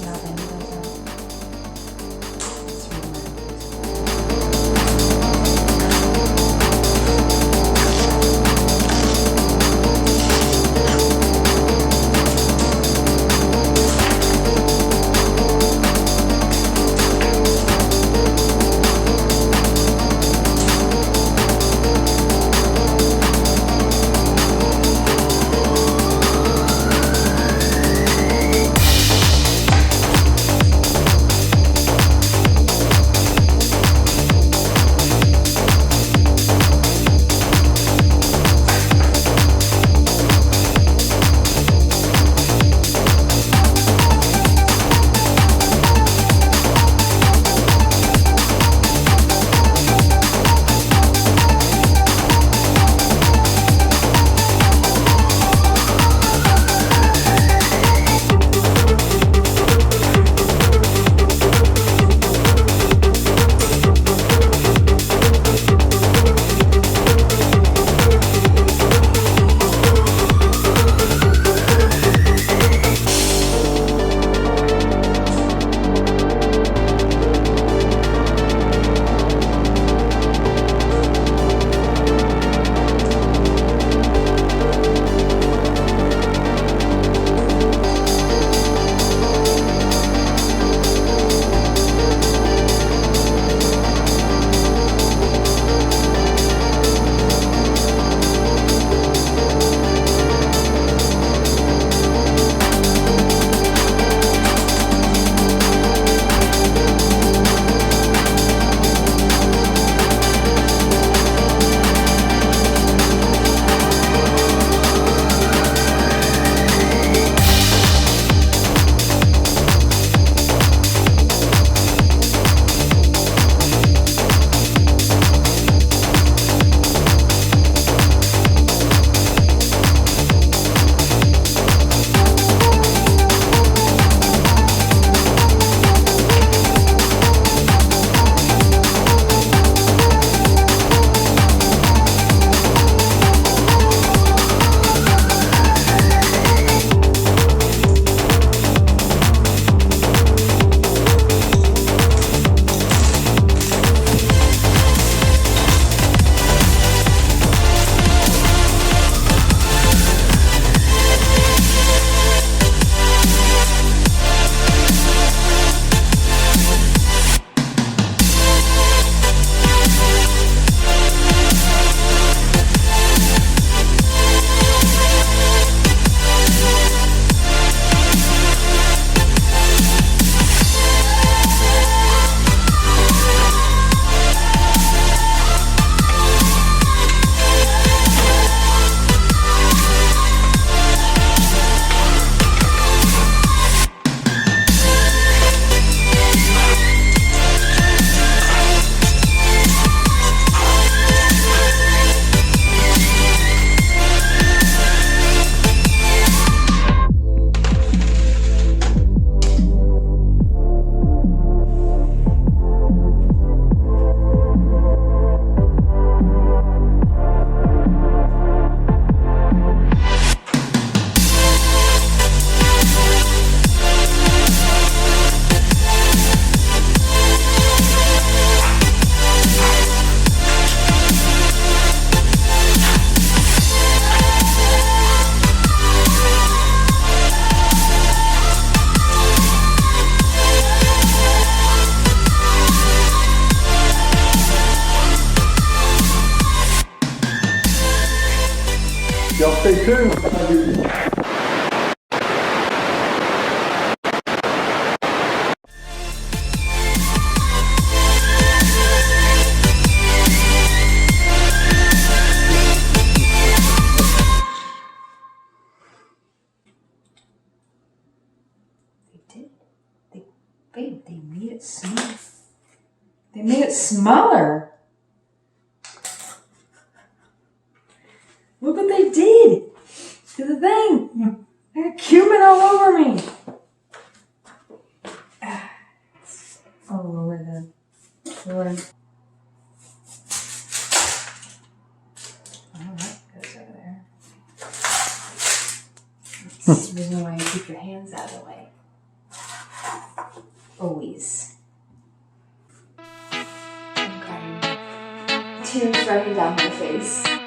See how thin it is? It's really nice. Y'all stay tuned. Babe, they made it small. They made it smaller. Look what they did to the thing. They got cumin all over me. All over the floor. Oh, that goes over there. That's the reason why you keep your hands out of the way. Always. I'm crying. Tears running down my face.